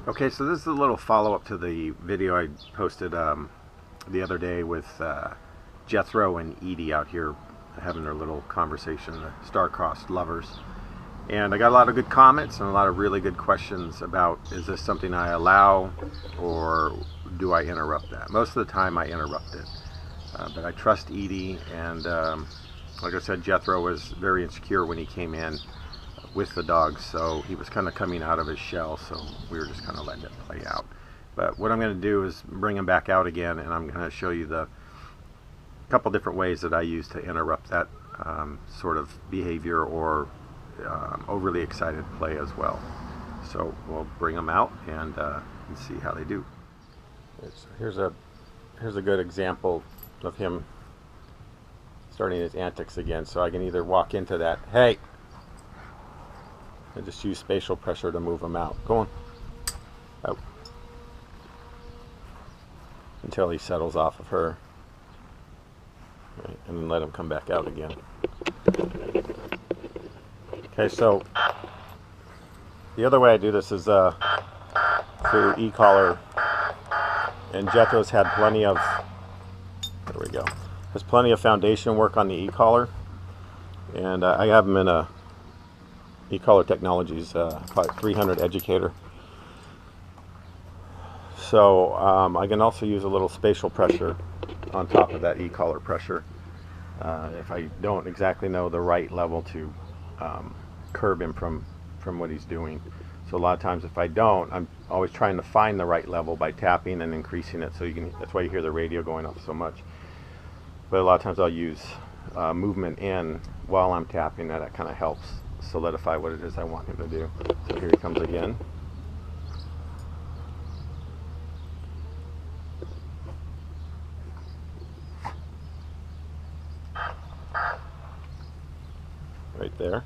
Okay, so this is a little follow-up to the video I posted the other day with Jethro and Edie out here having their little conversation, the star-crossed lovers. And I got a lot of good comments and a lot of really good questions about, is this something I allow or do I interrupt that? Most of the time I interrupt it. But I trust Edie, and like I said, Jethro was very insecure when he came in with the dogs, so he was kind of coming out of his shell, so we were just kind of letting it play out. But what I'm going to do is bring him back out again, and I'm going to show you the couple different ways that I use to interrupt that sort of behavior or overly excited play as well. So we'll bring them out and see how they do. Here's a good example of him starting his antics again. So I can either walk into that, hey, and just use spatial pressure to move him out. Go on. Out. Until he settles off of her. Right, and then let him come back out again. Okay, so the other way I do this is through e-collar. And Jethro's had plenty of, there we go. There's plenty of foundation work on the e-collar. And I have him in a e-collar Technologies 300 educator. So I can also use a little spatial pressure on top of that e-collar pressure if I don't exactly know the right level to curb him from what he's doing. So a lot of times if I don't, I'm always trying to find the right level by tapping and increasing it, so you can, that's why you hear the radio going off so much. But a lot of times I'll use movement in while I'm tapping. That kind of helps solidify what it is I want him to do. So here he comes again. Right there.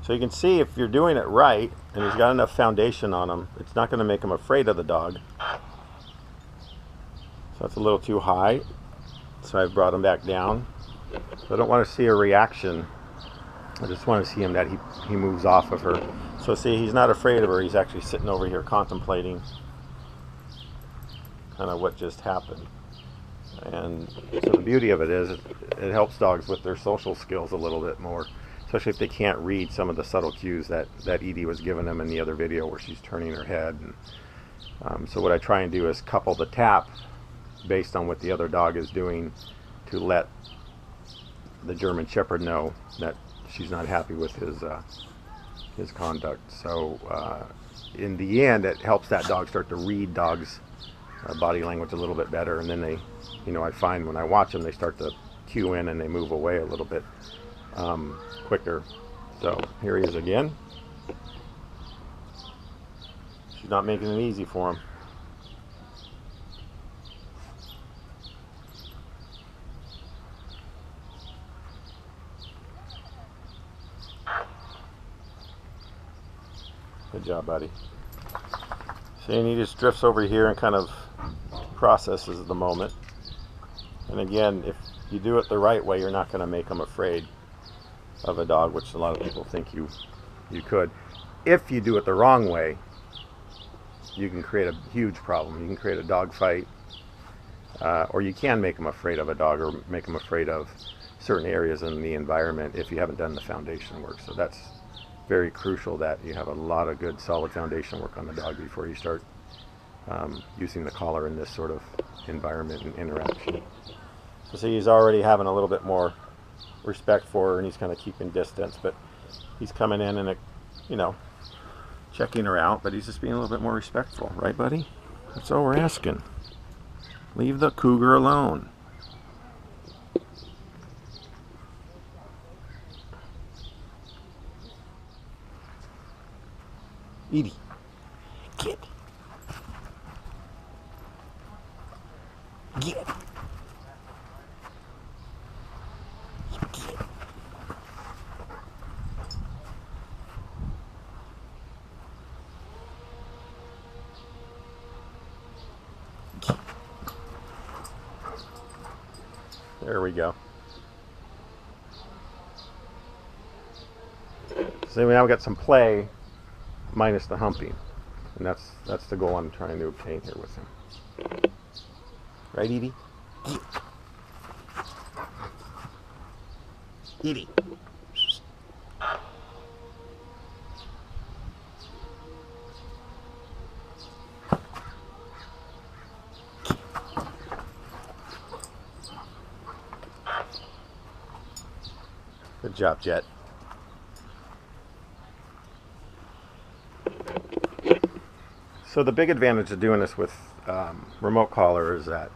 So you can see if you're doing it right and he's got enough foundation on him, it's not going to make him afraid of the dog. So that's a little too high. So I've brought him back down. So I don't want to see a reaction. I just want to see him that he moves off of her. So see, he's not afraid of her. He's actually sitting over here contemplating kind of what just happened. And so the beauty of it is it helps dogs with their social skills a little bit more, especially if they can't read some of the subtle cues that Edie was giving them in the other video where she's turning her head. And, so what I try and do is couple the tap based on what the other dog is doing to let the German Shepherd know that she's not happy with his conduct. So in the end, it helps that dog start to read dogs' body language a little bit better, and then they, I find when I watch them, they start to cue in and they move away a little bit quicker. So here he is again. She's not making it easy for him. Good job, buddy. See, and he just drifts over here and kind of processes the moment. And again, if you do it the right way, you're not going to make him afraid of a dog, which a lot of people think you could. If you do it the wrong way, you can create a huge problem. You can create a dog fight, or you can make them afraid of a dog or make them afraid of certain areas in the environment if you haven't done the foundation work. So that's very crucial, that you have a lot of good solid foundation work on the dog before you start using the collar in this sort of environment and interaction. So see, he's already having a little bit more respect for her, and he's kind of keeping distance, but he's coming in and checking her out, but he's just being a little bit more respectful, right, buddy? That's all we're asking. Leave the cougar alone. Edie, get. Get. There we go. So now we got some play minus the humping. And that's the goal I'm trying to obtain here with him. Right, Edie? Edie. Good job, Jet. So the big advantage of doing this with remote collar is that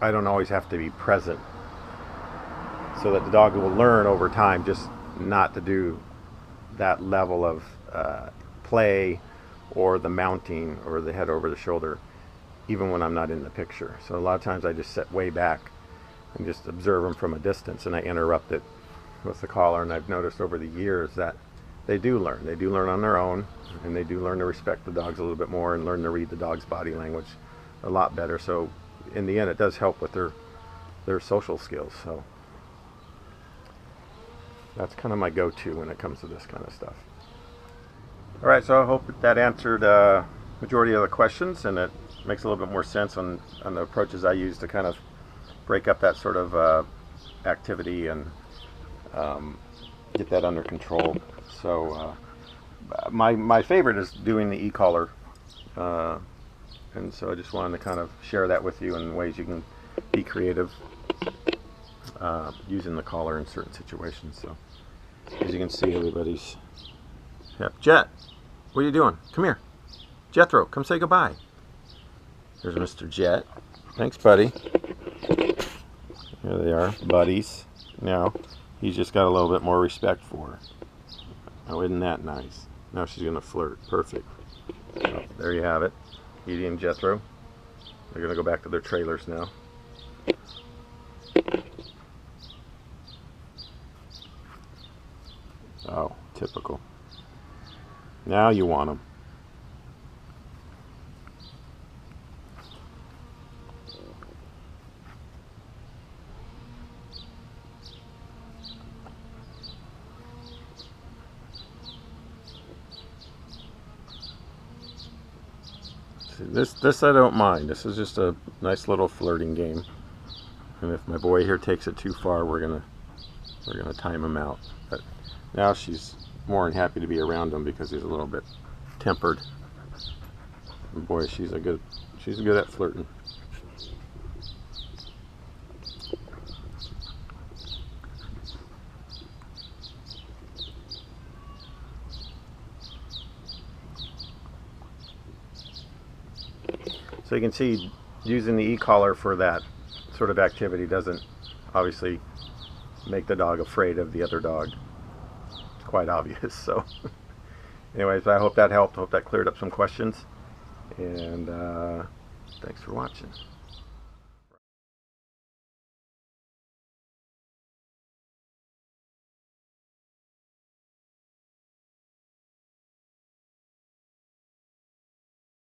I don't always have to be present, so that the dog will learn over time just not to do that level of play or the mounting or the head over the shoulder, even when I'm not in the picture. So a lot of times I just sit way back and just observe them from a distance, and I interrupt it with the collar. And I've noticed over the years that they do learn. They do learn on their own, and they do learn to respect the dogs a little bit more and learn to read the dog's body language a lot better. So in the end, it does help with their social skills. So that's kind of my go-to when it comes to this kind of stuff. All right, so I hope that answered majority of the questions, and it makes a little bit more sense on the approaches I use to kind of break up that sort of activity and get that under control. So my favorite is doing the e-collar, and so I just wanted to kind of share that with you in ways you can be creative using the collar in certain situations. So as you can see, everybody's... Yep. Jet, what are you doing? Come here. Jethro, come say goodbye. There's Mr. Jet. Thanks, buddy. Here they are, buddies. Now, he's just got a little bit more respect for her. Oh, isn't that nice? Now she's going to flirt. Perfect. So, there you have it. Edie and Jethro. They're going to go back to their trailers now. Oh, typical. Now you want them. See, this I don't mind. This is just a nice little flirting game. And if my boy here takes it too far, we're gonna time him out. But now she's more than happy to be around him because he's a little bit tempered. And boy, she's good at flirting. So you can see using the e-collar for that sort of activity doesn't obviously make the dog afraid of the other dog. It's quite obvious. So anyways, I hope that helped. Hope that cleared up some questions. And thanks for watching.